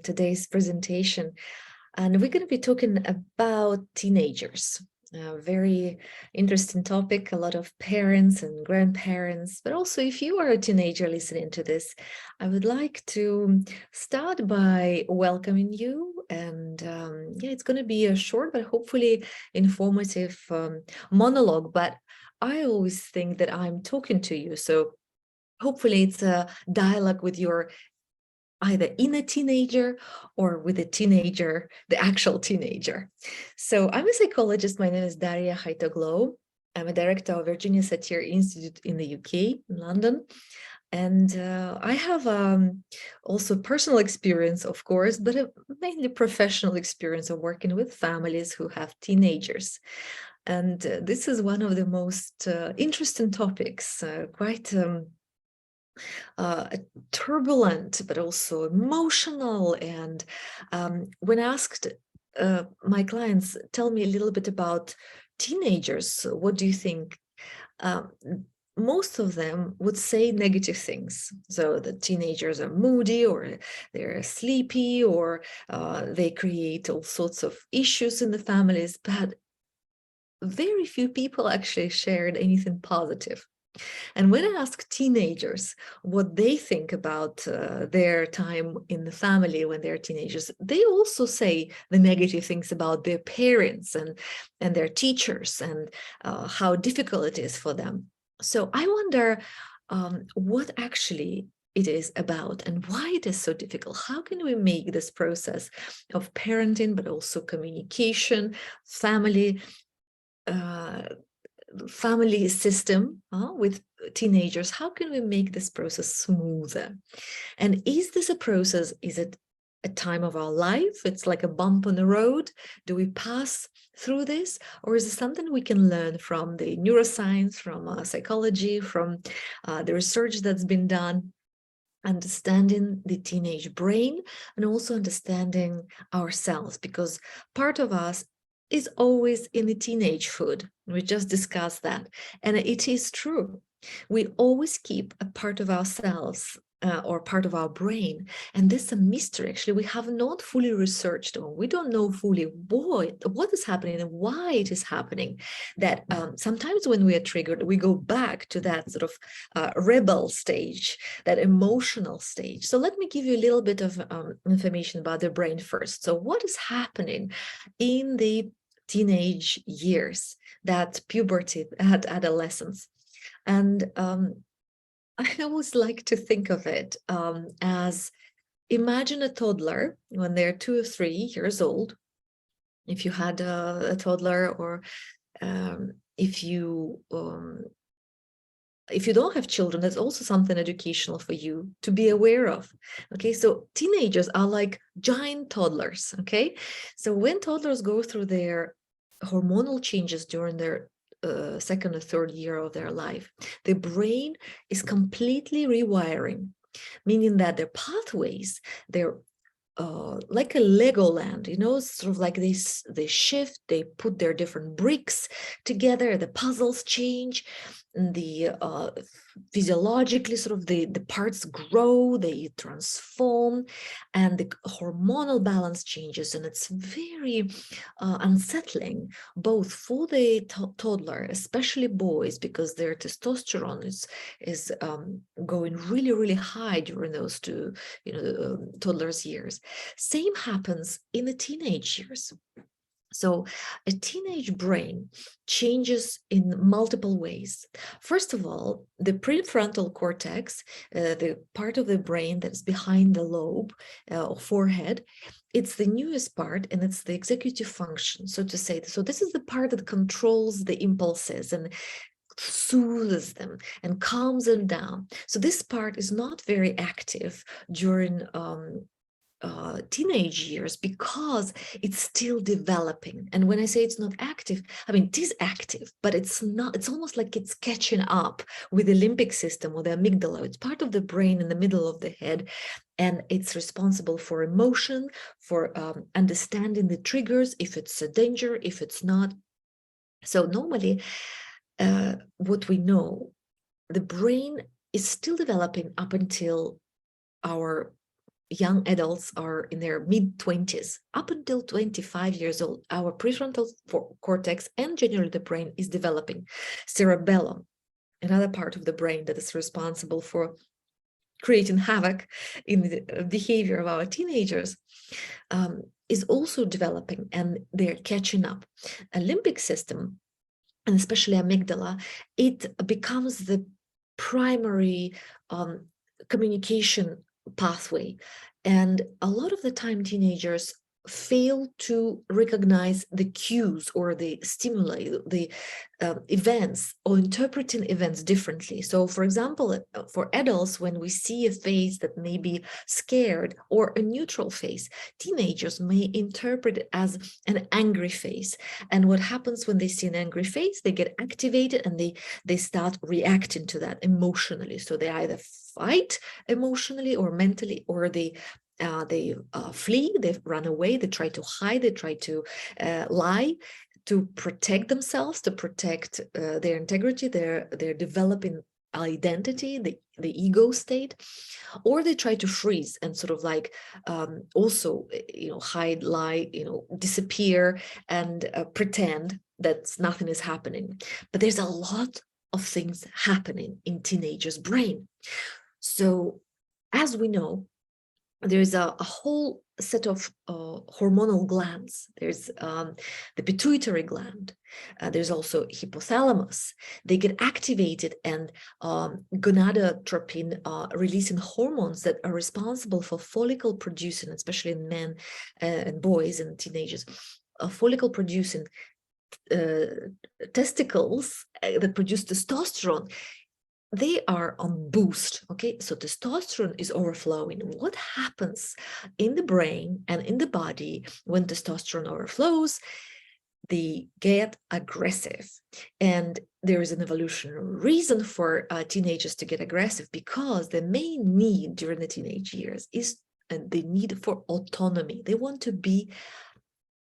today's presentation. And we're going to be talking about teenagers. A very interesting topic. A lot of parents and grandparents, but also if you are a teenager listening to this, I would like to start by welcoming you. And it's going to be a short but hopefully informative monologue. But I always think that I'm talking to you. So hopefully it's a dialogue with your either inner teenager or with a teenager, the actual teenager. So I'm a psychologist. My name is Darya Haitoglou. I'm a director of Virginia Satir Institute in the UK, in London. And I have also personal experience, of course, but mainly professional experience of working with families who have teenagers. And this is one of the most interesting topics, quite turbulent, but also emotional. And when asked, my clients, tell me a little bit about teenagers, what do you think? Most of them would say negative things. So the teenagers are moody, or they're sleepy, or they create all sorts of issues in the families, but very few people actually shared anything positive. And when I ask teenagers what they think about their time in the family when they're teenagers, they also say the negative things about their parents and their teachers and how difficult it is for them. So I wonder what actually it is about and why it is so difficult. How can we make this process of parenting, but also communication, family system with teenagers, how can we make this process smoother? And is this a process, is it a time of our life? It's like a bump on the road. Do we pass through this? Or is it something we can learn from the neuroscience, from psychology, from the research that's been done? Understanding the teenage brain and also understanding ourselves, because part of us is always in the teenagehood. We just discussed that. And it is true. We always keep a part of ourselves or part of our brain. And this is a mystery, actually. We have not fully researched on. We don't know fully what is happening and why it is happening. That sometimes when we are triggered, we go back to that sort of rebel stage, that emotional stage. So let me give you a little bit of information about the brain first. So what is happening in the teenage years, that puberty, at adolescence? And I always like to think of it as, imagine a toddler when they're 2 or 3 years old. If you had a toddler, or if you don't have children, that's also something educational for you to be aware of. Okay, so teenagers are like giant toddlers. Okay, so when toddlers go through their hormonal changes during their second or third year of their life, the brain is completely rewiring, meaning that their pathways, they're like a Legoland, sort of like they shift, they put their different bricks together, the puzzles change, and the physiologically sort of the parts grow, they transform, and the hormonal balance changes, and it's very unsettling, both for the toddler, especially boys, because their testosterone is going really, really high during those two toddlers' years. Same happens in the teenage years. So a teenage brain changes in multiple ways. First of all, the prefrontal cortex, the part of the brain that's behind the lobe or forehead, it's the newest part, and it's the executive function, so to say. So this is the part that controls the impulses and soothes them and calms them down. So this part is not very active during teenage years, because it's still developing. And when I say it's not active, I mean, it is active, but it's not, it's almost like it's catching up with the limbic system or the amygdala. It's part of the brain in the middle of the head, and it's responsible for emotion, for understanding the triggers, if it's a danger, if it's not. So normally, what we know, the brain is still developing up until our young adults are in their mid-20s, up until 25 years old, our prefrontal cortex and generally the brain is developing. Cerebellum, another part of the brain that is responsible for creating havoc in the behavior of our teenagers, is also developing, and they're catching up. Limbic system, and especially amygdala, it becomes the primary communication pathway. And a lot of the time, teenagers fail to recognize the cues or the stimuli, the events, or interpreting events differently. So, for example, for adults, when we see a face that may be scared or a neutral face, teenagers may interpret it as an angry face. And what happens when they see an angry face, they get activated and they start reacting to that emotionally. So they either fight emotionally or mentally, or they flee, they run away, they try to hide, they try to lie to protect themselves, to protect their integrity, their developing identity, the ego state, or they try to freeze and sort of like also, hide, lie, disappear and pretend that nothing is happening. But there's a lot of things happening in teenagers' brain. So as we know, there's a whole set of hormonal glands. There's the pituitary gland. There's also hypothalamus. They get activated, and gonadotropin releasing hormones that are responsible for follicle producing, especially in men and boys and teenagers, follicle producing testicles that produce testosterone. They are on boost, okay? So testosterone is overflowing. What happens in the brain and in the body when testosterone overflows? They get aggressive. And there is an evolutionary reason for teenagers to get aggressive, because the main need during the teenage years is the need for autonomy. They want to be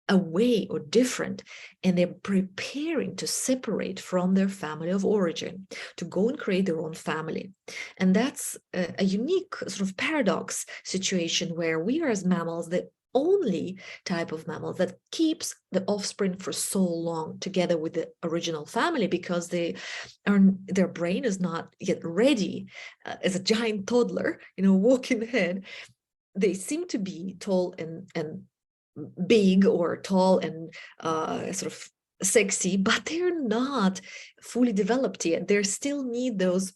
away or different, and they're preparing to separate from their family of origin, to go and create their own family. And that's a unique sort of paradox situation, where we are, as mammals, the only type of mammal that keeps the offspring for so long together with the original family, because their brain is not yet ready as a giant toddler, walking ahead. They seem to be tall and big, or tall and sort of sexy, but they're not fully developed yet. They still need those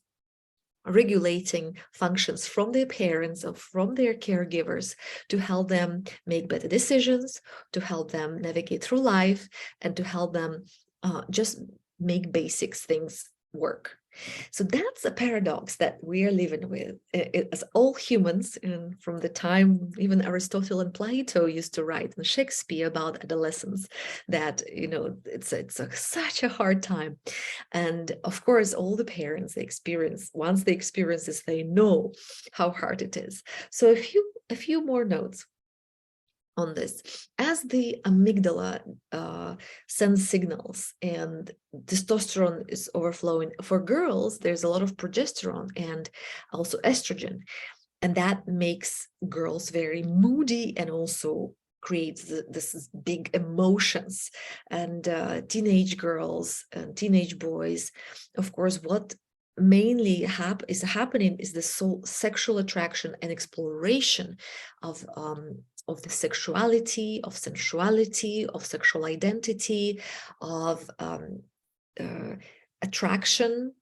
regulating functions from their parents or from their caregivers to help them make better decisions, to help them navigate through life, and to help them just make basic things work. So that's a paradox that we are living with as all humans. And from the time even Aristotle and Plato used to write, and Shakespeare, about adolescence, that it's such a hard time. And of course, all the parents, once they experience this, they know how hard it is. So a few more notes on this. As the amygdala sends signals and testosterone is overflowing, for girls, there's a lot of progesterone and also estrogen. And that makes girls very moody, and also creates this big emotions. And teenage girls and teenage boys, of course, what mainly is happening is the sexual attraction and exploration of the sexuality, of sensuality, of sexual identity, of attraction,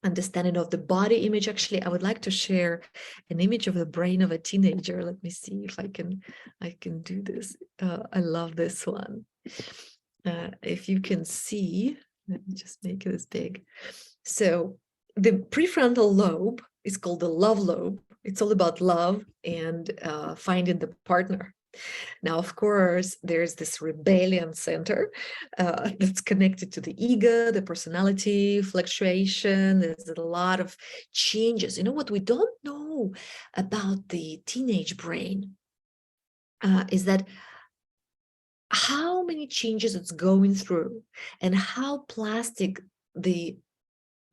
understanding of the body image. Actually, I would like to share an image of the brain of a teenager. Let me see if I can do this. I love this one. If you can see, let me just make it as big. So the prefrontal lobe is called the love lobe. It's all about love and finding the partner. Now, of course, there's this rebellion center that's connected to the ego, the personality fluctuation. There's a lot of changes. What we don't know about the teenage brain is that how many changes it's going through, and how plastic the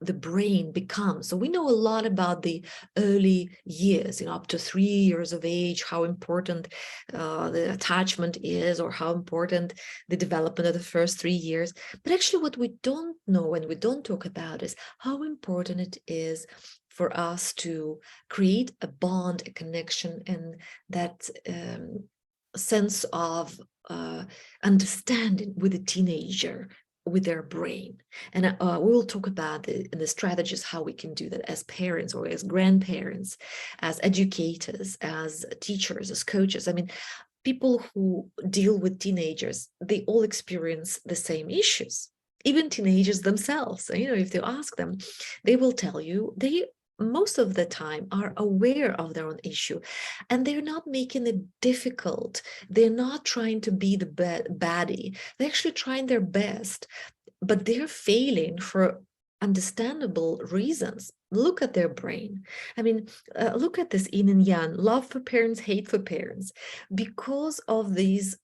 the brain becomes. So we know a lot about the early years, up to 3 years of age, how important the attachment is, or how important the development of the first 3 years. But actually what we don't know and we don't talk about is how important it is for us to create a bond, a connection, and that sense of understanding with a teenager, with their brain. And we will talk about the strategies, how we can do that as parents or as grandparents, as educators, as teachers, as coaches. I mean, people who deal with teenagers, they all experience the same issues, even teenagers themselves. If you ask them, they will tell you they most of the time are aware of their own issue, and they're not making it difficult. They're not trying to be the baddie. They're actually trying their best, but they're failing for understandable reasons. Look at their brain. I mean, look at this yin and yang, love for parents, hate for parents, because of these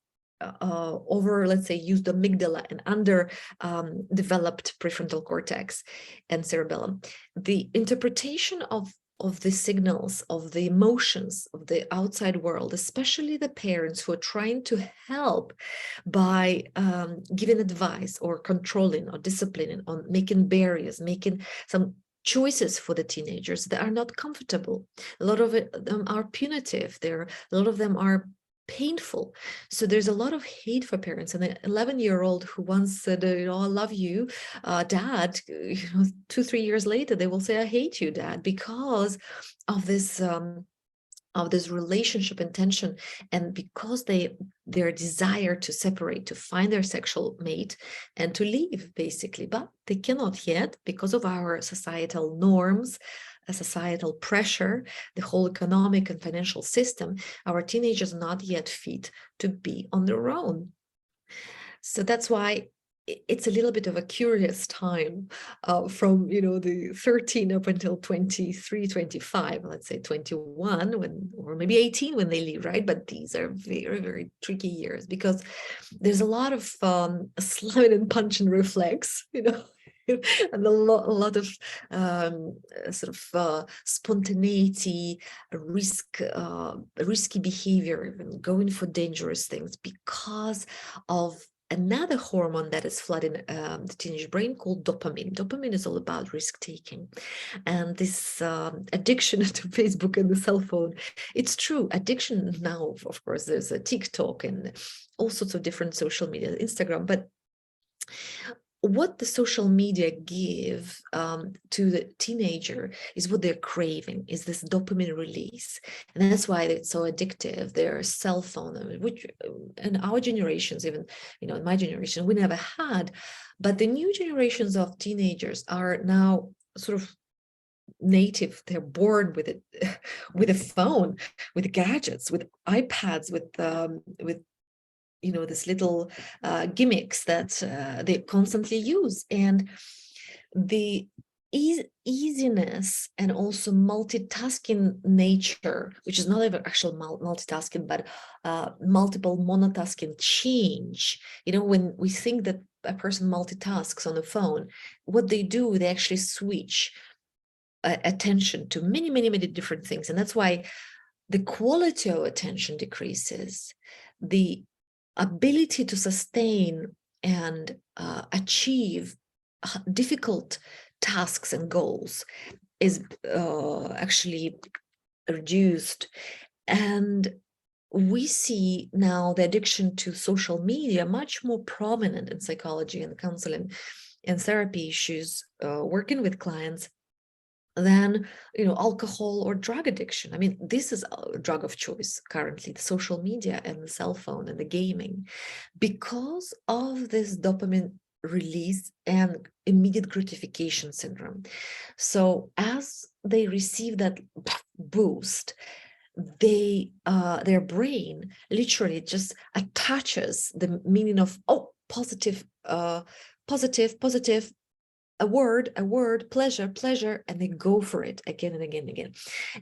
let's say, used amygdala and under developed prefrontal cortex and cerebellum. The interpretation of the signals, of the emotions of the outside world, especially the parents who are trying to help by giving advice or controlling or disciplining, on making barriers, making some choices for the teenagers that are not comfortable. A lot of them are punitive. A lot of them are painful. So there's a lot of hate for parents. And an 11-year-old who once said, I love you, Dad, 2-3 years later, they will say, I hate you, Dad, because of this relationship intention, and because their desire to separate, to find their sexual mate and to leave, basically. But they cannot yet, because of our societal norms, a societal pressure, the whole economic and financial system. Our teenagers are not yet fit to be on their own. So that's why it's a little bit of a curious time from the 13 up until 23, 25, let's say 21, or maybe 18 when they leave, right? But these are very, very tricky years, because there's a lot of slamming and punching reflex, and a lot of sort of spontaneity, risky behavior, even going for dangerous things, because of another hormone that is flooding the teenage brain, called dopamine. Dopamine is all about risk-taking. And this addiction to Facebook and the cell phone, it's true. Addiction now, of course, there's a TikTok and all sorts of different social media, Instagram, but what the social media give to the teenager is what they're craving, is this dopamine release. And that's why it's so addictive. Their cell phone, which in our generations, even, in my generation, we never had. But the new generations of teenagers are now sort of native. They're born with it, with a phone, with gadgets, with iPads, with this little gimmicks that they constantly use. And the easiness and also multitasking nature, which is not even actual multitasking, but multiple monotasking change. When we think that a person multitasks on the phone, what they do, they actually switch attention to many, many, many different things. And that's why the quality of attention decreases. The ability to sustain and achieve difficult tasks and goals is actually reduced. And we see now the addiction to social media much more prominent in psychology and counseling and therapy issues, working with clients, than alcohol or drug addiction. I mean, this is a drug of choice currently, the social media and the cell phone and the gaming, because of this dopamine release and immediate gratification syndrome. So as they receive that boost, their brain literally just attaches the meaning of positive, positive, a word, pleasure, pleasure, and they go for it again and again and again.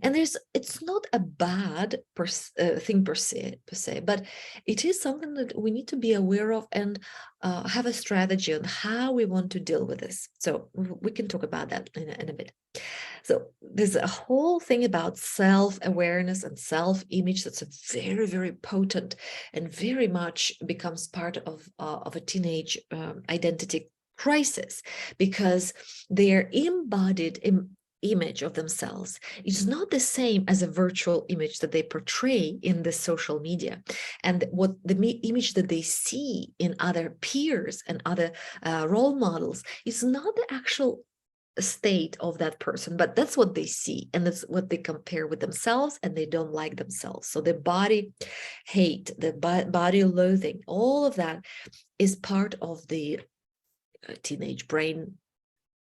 And it's not a bad thing per se, but it is something that we need to be aware of and have a strategy on how we want to deal with this. So we can talk about that in a bit. So there's a whole thing about self-awareness and self-image that's very, very potent and very much becomes part of a teenage identity crisis, because their embodied image of themselves is not the same as a virtual image that they portray in the social media, and what the image that they see in other peers and other role models is not the actual state of that person, but that's what they see, and that's what they compare with themselves, and they don't like themselves. So the body hate, the body loathing, all of that is part of the teenage brain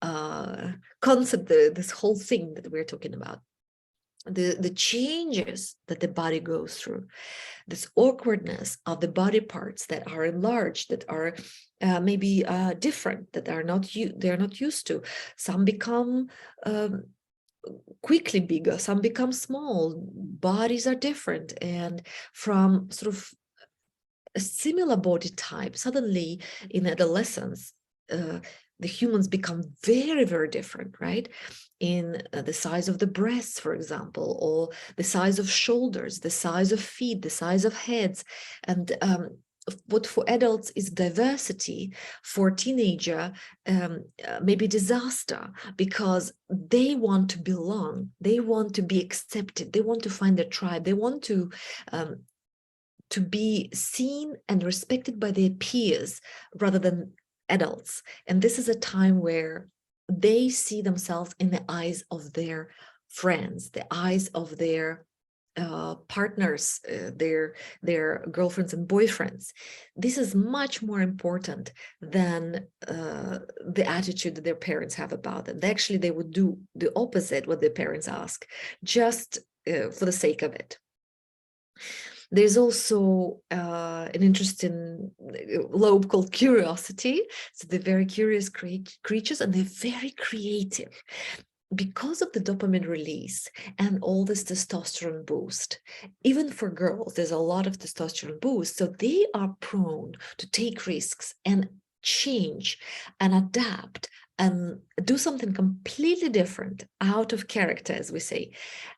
concept, this whole thing that we're talking about. The changes that the body goes through, this awkwardness of the body parts that are enlarged, that are maybe different, that are they're not used to. Some become quickly bigger, some become small. Bodies are different, and from sort of a similar body type, suddenly in adolescence, the humans become very, very different, right? In the size of the breasts, for example, or the size of shoulders, the size of feet, the size of heads. And what for adults is diversity, for teenager maybe disaster, because they want to belong, they want to be accepted, they want to find a tribe, they want to be seen and respected by their peers rather than adults. And this is a time where they see themselves in the eyes of their friends, the eyes of their partners, their girlfriends and boyfriends. This is much more important than the attitude that their parents have about them. They would do the opposite what their parents ask, just for the sake of it. There's also an interesting lobe called curiosity. So they're very curious creatures, and they're very creative. Because of the dopamine release and all this testosterone boost, even for girls, there's a lot of testosterone boost. So they are prone to take risks and change and adapt and do something completely different, out of character, as we say.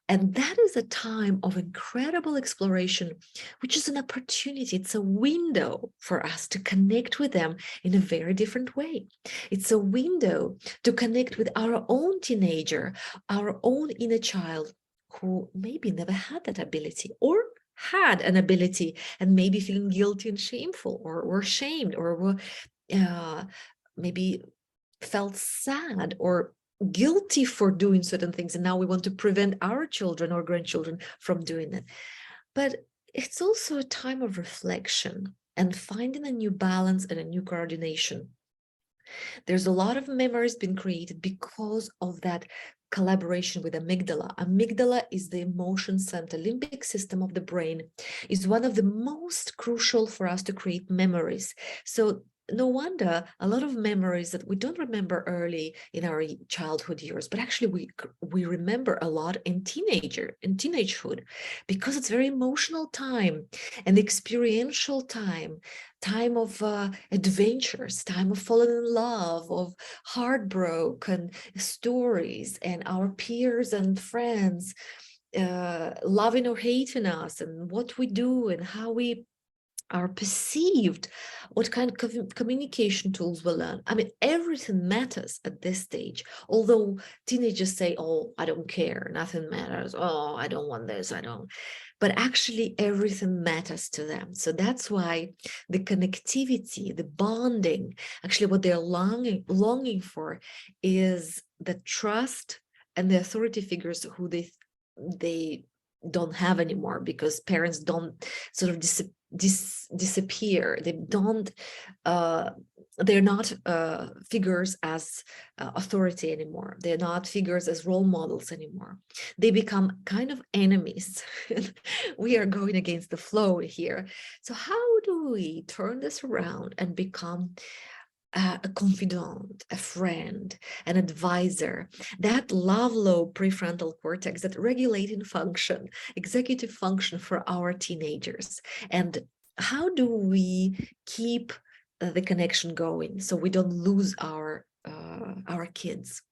And that is a time of incredible exploration, which is an opportunity. It's a window for us to connect with them in a very different way. It's a window to connect with our own teenager, our own inner child, who maybe never had that ability, or had an ability and maybe feeling guilty and shameful, or shamed, or maybe felt sad or guilty for doing certain things, and now we want to prevent our children or grandchildren from doing it. But it's also a time of reflection and finding a new balance and a new coordination. There's a lot of memories being created because of that collaboration with amygdala. Amygdala is the emotion center, limbic system of the brain, is one of the most crucial for us to create memories. So no wonder a lot of memories that we don't remember early in our childhood years, but actually we remember a lot in teenagehood, because it's very emotional time and experiential time of adventures, time of falling in love, of heartbroken stories, and our peers and friends loving or hating us, and what we do and how we are perceived, what kind of communication tools we learn. I mean, everything matters at this stage. Although teenagers say, oh, I don't care, nothing matters. Oh, I don't want this, I don't. But actually everything matters to them. So that's why the connectivity, the bonding, actually what they're longing for is the trust and the authority figures who they don't have anymore, because parents don't sort of disappear. They don't they're not figures as authority anymore. They're not figures as role models anymore. They become kind of enemies. We are going against the flow here. So how do we turn this around and become a confidant, a friend, an advisor, that low prefrontal cortex, that regulating function, executive function for our teenagers. And how do we keep the connection going so we don't lose our kids?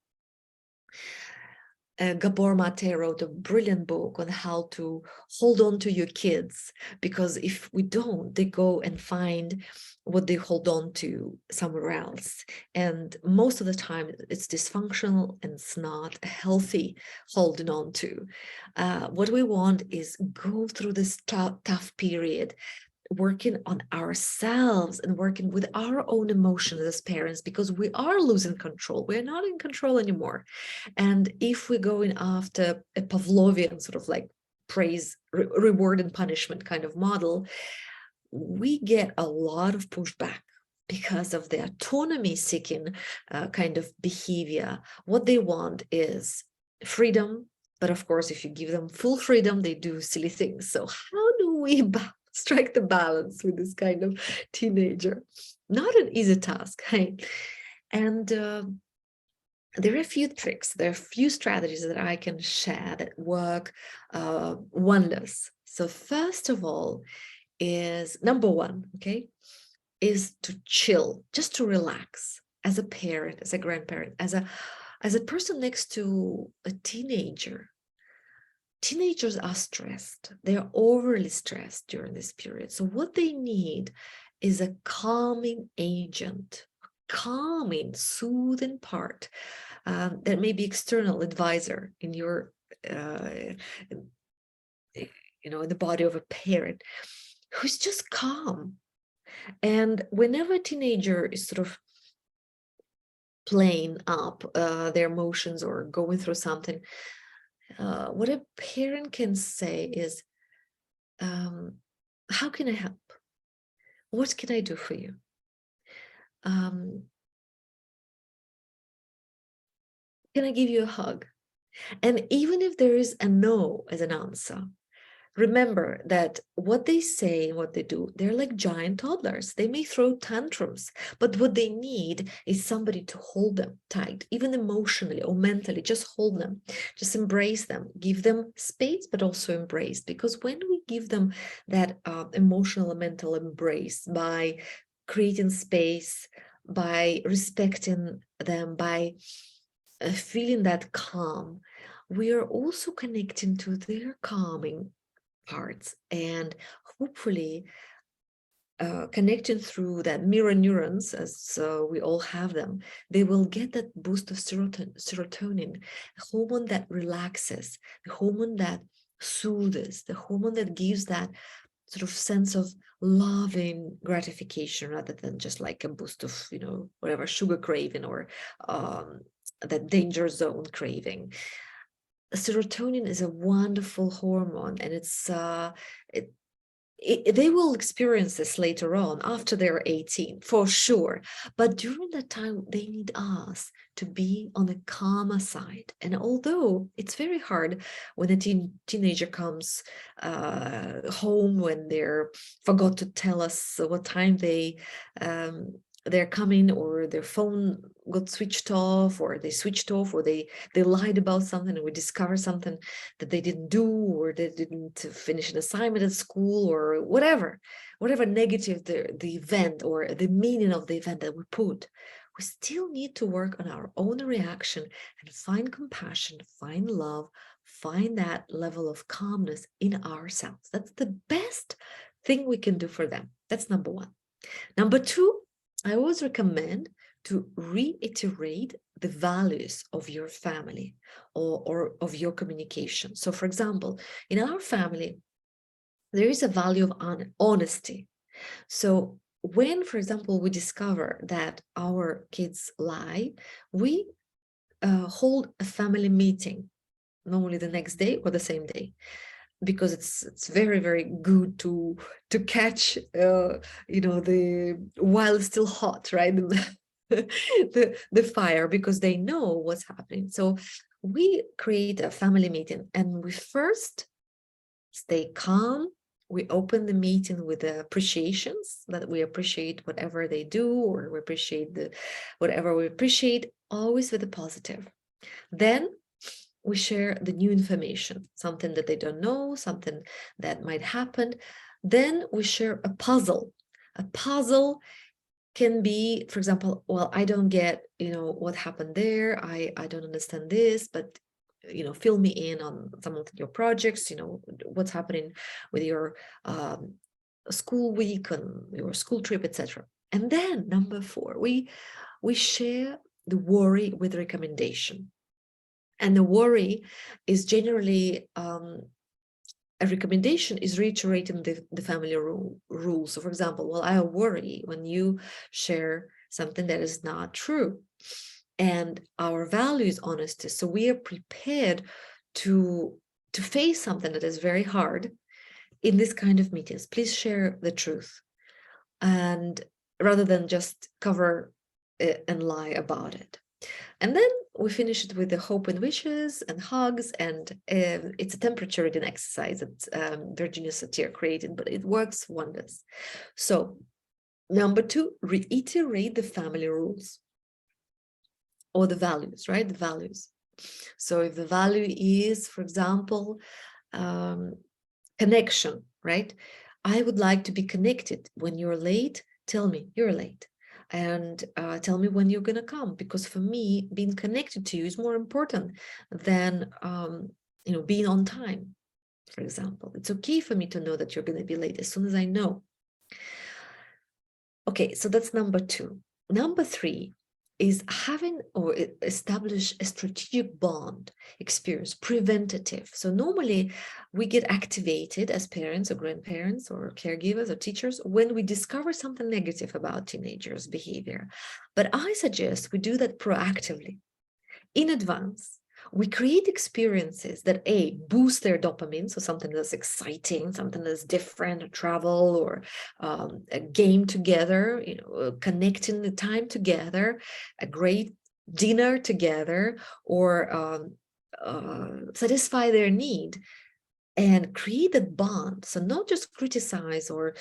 Gabor Mate wrote a brilliant book on how to hold on to your kids, because if we don't, they go and find what they hold on to somewhere else. And most of the time it's dysfunctional and it's not healthy holding on to. What we want is go through this tough period, working on ourselves and working with our own emotions as parents, because we are losing control. We're not in control anymore. And if we're going after a Pavlovian sort of like praise, reward and punishment kind of model, we get a lot of pushback because of the autonomy seeking kind of behavior. What they want is freedom. But of course, if you give them full freedom, they do silly things. So how do we strike the balance with this kind of teenager? Not an easy task, hey? And there are a few tricks, there are a few strategies that I can share that work wonders. So first of all is, number one, okay, is to chill, just to relax as a parent, as a grandparent, as a person next to a teenager. Teenagers are stressed. They are overly stressed during this period. So what they need is a calming agent, calming, soothing part that may be external advisor in your, in the body of a parent who's just calm. And whenever a teenager is sort of playing up their emotions or going through something, what a parent can say is, how can I help? What can I do for you? Can I give you a hug? And even if there is a no as an answer, remember that what they say and what they do, they're like giant toddlers. They may throw tantrums, but what they need is somebody to hold them tight, even emotionally or mentally. Just hold them, just embrace them, give them space, but also embrace. Because when we give them that emotional and mental embrace by creating space, by respecting them, by feeling that calm, we are also connecting to their calming parts, and hopefully connecting through that mirror neurons, as we all have them, they will get that boost of serotonin, a hormone that relaxes, the hormone that soothes, the hormone that gives that sort of sense of loving gratification, rather than just like a boost of, whatever, sugar craving or that danger zone craving. Serotonin is a wonderful hormone, and they will experience this later on after they're 18 for sure, but during that time they need us to be on the calmer side. And although it's very hard when a teenager comes home, when they're forgot to tell us what time they're coming, or their phone got switched off, or they switched off, or they lied about something, and we discover something that they didn't do, or they didn't finish an assignment at school, or whatever negative the event or the meaning of the event that we put, we still need to work on our own reaction and find compassion, find love, find that level of calmness in ourselves. That's the best thing we can do for them. That's number one. Number two, I always recommend to reiterate the values of your family or of your communication. So for example, in our family, there is a value of honesty. So when, for example, we discover that our kids lie, we hold a family meeting, normally the next day or the same day, because it's very, very good to catch the while it's still hot, right? the fire, because they know what's happening. So we create a family meeting, and we first stay calm, We open the meeting with the appreciations, that we appreciate whatever they do, or we appreciate whatever we appreciate, always with the positive. Then we share the new information, something that they don't know, something that might happen. Then we share a puzzle. A puzzle can be, for example, well, I don't get, what happened there. I don't understand this, but fill me in on some of your projects, what's happening with your school week and your school trip, etc. And then number 4, we share the worry with recommendation. And the worry is generally a recommendation is reiterating the family rules. So for example, well, I worry when you share something that is not true. And our value is honesty. So we are prepared to face something that is very hard in this kind of meetings. Please share the truth, and rather than just cover it and lie about it. And then we finish it with the hope and wishes and hugs, and it's a temperature reading exercise that Virginia Satir created, but it works wonders. So number 2, reiterate the family rules or the values, right? The values. So if the value is, for example, connection, right? I would like to be connected. When you're late, tell me you're late. And tell me when you're going to come, because for me, being connected to you is more important than being on time, for example. It's okay for me to know that you're going to be late as soon as I know. Okay, so that's number 2. Number 3 is having or establish a strategic bond experience, preventative. So normally we get activated as parents or grandparents or caregivers or teachers when we discover something negative about teenagers' behavior. But I suggest we do that proactively in advance. We create experiences that boost their dopamine, so something that's exciting, something that's different, a travel or a game together, connecting the time together, a great dinner together, or satisfy their need and create a bond. So not just criticize or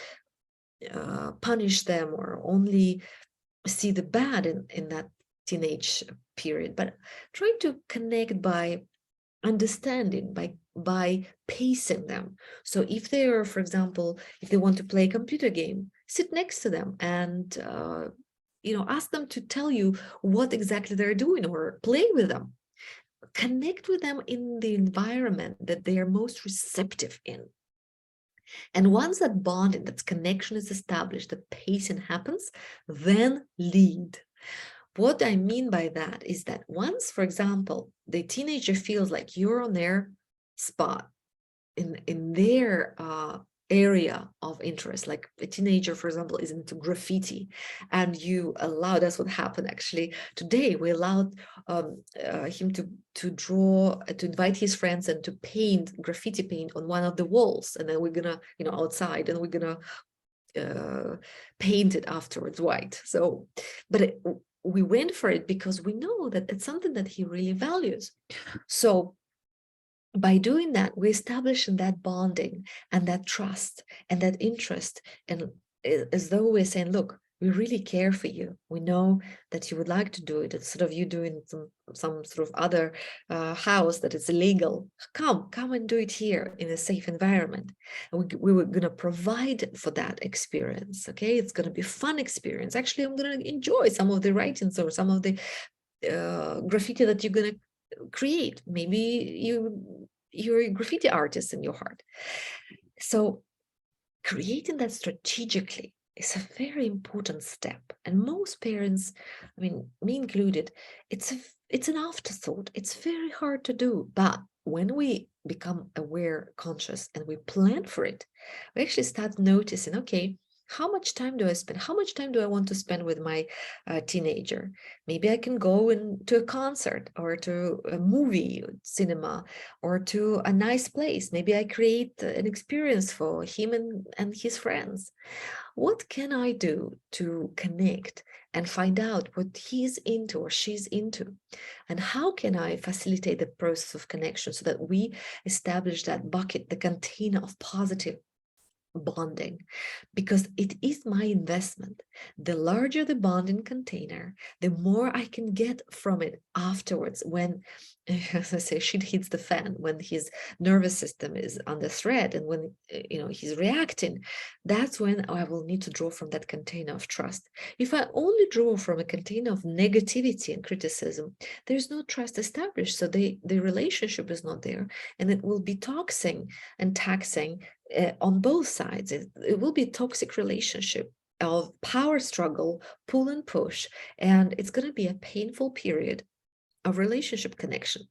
punish them or only see the bad in that teenage period, but trying to connect by understanding, by pacing them. So if they are, for example, if they want to play a computer game, sit next to them and ask them to tell you what exactly they're doing, or play with them. Connect with them in the environment that they are most receptive in. And once that bond and that connection is established, the pacing happens, then lead. What I mean by that is that once, for example, the teenager feels like you're on their spot, in their area of interest, like a teenager, for example, is into graffiti, and you allow, that's what happened actually today, we allowed him to draw, to invite his friends and to paint graffiti paint on one of the walls, and then we're gonna, outside, and we're gonna paint it afterwards white. So, but we went for it because we know that it's something that he really values. So by doing that, we establish that bonding and that trust and that interest, and as though we're saying, look, we really care for you. We know that you would like to do it instead of you doing some sort of other house that is illegal. Come and do it here in a safe environment. And we were going to provide for that experience. Okay, it's going to be a fun experience. Actually, I'm going to enjoy some of the writings or some of the graffiti that you're going to create. Maybe you're a graffiti artist in your heart. So creating that strategically is a very important step, and most parents, I mean, me included, it's an afterthought. It's very hard to do, but when we become aware, conscious, and we plan for it, we actually start noticing, okay, how much time do I spend? How much time do I want to spend with my teenager? Maybe I can go to a concert or to a movie, cinema, or to a nice place. Maybe I create an experience for him and his friends. What can I do to connect and find out what he's into or she's into? And how can I facilitate the process of connection so that we establish that bucket, the container of positive bonding, because it is my investment. The larger the bonding container, the more I can get from it afterwards when, as I say, shit hits the fan, when his nervous system is under threat and when he's reacting. That's when I will need to draw from that container of trust. If I only draw from a container of negativity and criticism, there's no trust established, so the relationship is not there, and it will be toxic and taxing on both sides. It will be a toxic relationship of power struggle, pull and push, and it's going to be a painful period of relationship connection.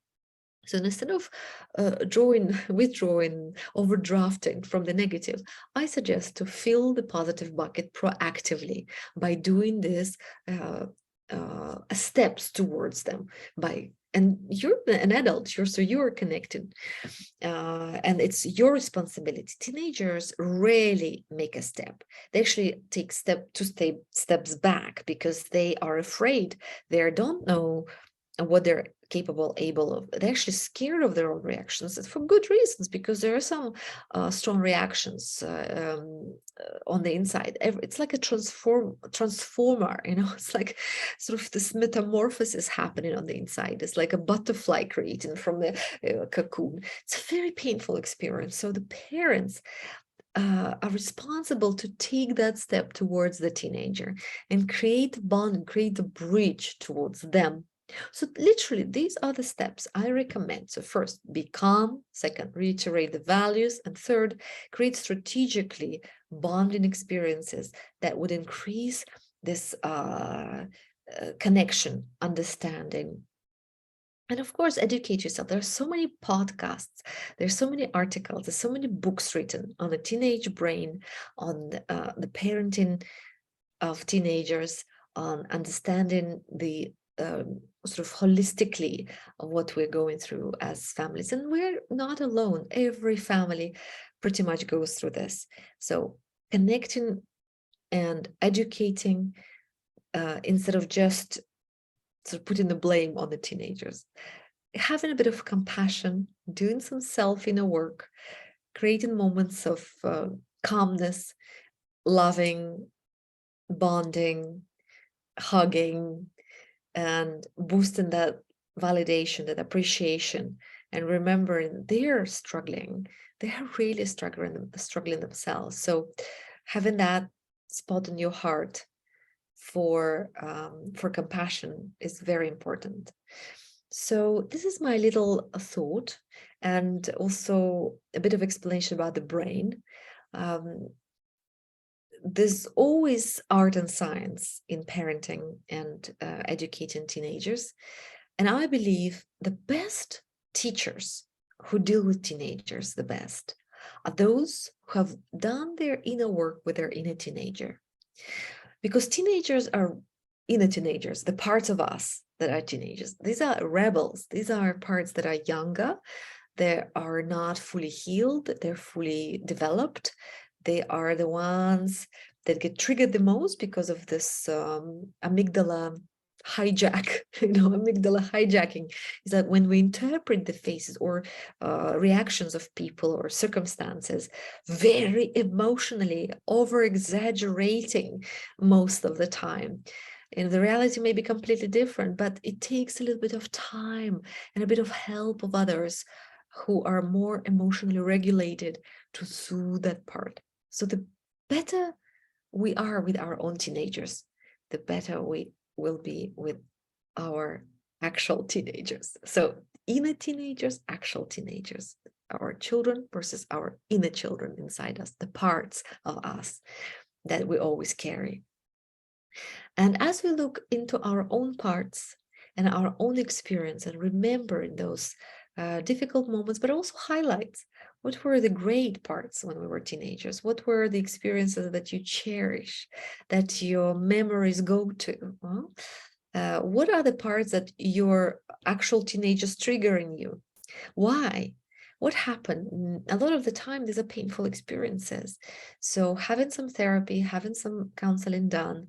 So instead of withdrawing, overdrafting from the negative, I suggest to fill the positive bucket proactively by doing this steps towards them. And you're an adult, so you're connected, and it's your responsibility. Teenagers rarely make a step. They actually take steps back because they are afraid. They don't know what they're able of. They're actually scared of their own reactions, and for good reasons, because there are some strong reactions on the inside. It's like a transformer, it's like sort of this metamorphosis happening on the inside. It's like a butterfly creating from the cocoon. It's a very painful experience. So the parents are responsible to take that step towards the teenager and create a bond and create a bridge towards them. So literally, these are the steps I recommend. So first, be calm. Second, reiterate the values. And third, create strategically bonding experiences that would increase this connection, understanding. And of course, educate yourself. There are so many podcasts, there's so many articles, there's so many books written on the teenage brain, on the parenting of teenagers, on understanding the sort of holistically of what we're going through as families. And we're not alone. Every family pretty much goes through this. So connecting and educating instead of just sort of putting the blame on the teenagers. Having a bit of compassion, doing some self-inner work, creating moments of calmness, loving, bonding, hugging, and boosting that validation, that appreciation, and remembering they're struggling. They're really struggling themselves. So having that spot in your heart for compassion is very important. So this is my little thought, and also a bit of explanation about the brain. There's always art and science in parenting and educating teenagers. And I believe the best teachers who deal with teenagers the best are those who have done their inner work with their inner teenager. Because teenagers are inner teenagers, the parts of us that are teenagers. These are rebels. These are parts that are younger. They are not fully healed. They're fully developed. They are the ones that get triggered the most because of this amygdala hijack. Amygdala hijacking is that when we interpret the faces or reactions of people or circumstances very emotionally, over exaggerating most of the time. And the reality may be completely different, but it takes a little bit of time and a bit of help of others who are more emotionally regulated to soothe that part. So the better we are with our own teenagers, the better we will be with our actual teenagers. So inner teenagers, actual teenagers, our children versus our inner children inside us, the parts of us that we always carry. And as we look into our own parts and our own experience and remembering those difficult moments, but also highlights, what were the great parts when we were teenagers? What were the experiences that you cherish, that your memories go to? What are the parts that your actual teenagers triggering you? Why? What happened? A lot of the time, these are painful experiences. So having some therapy, having some counseling done,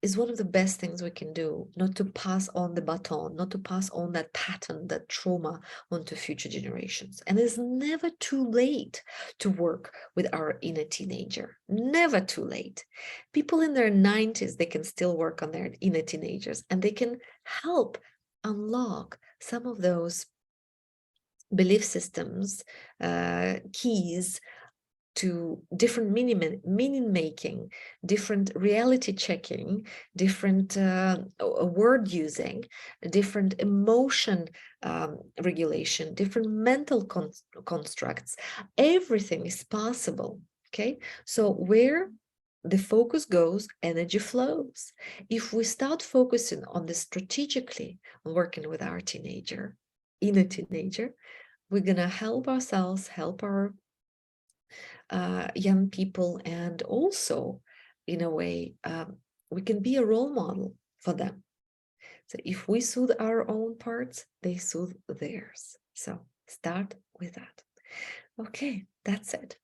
is one of the best things we can do, not to pass on the baton, not to pass on that pattern, that trauma onto future generations. And it's never too late to work with our inner teenager, never too late. People in their 90s, they can still work on their inner teenagers, and they can help unlock some of those belief systems, keys to different meaning making, different reality checking, different word using, different emotion regulation, different mental constructs. Everything is possible. Okay, so where the focus goes, energy flows. If we start focusing on this strategically, working with our teenager, inner teenager, we're gonna help ourselves, help our young people, and also, in a way, we can be a role model for them. So if we soothe our own parts, they soothe theirs. So start with that. Okay, that's it.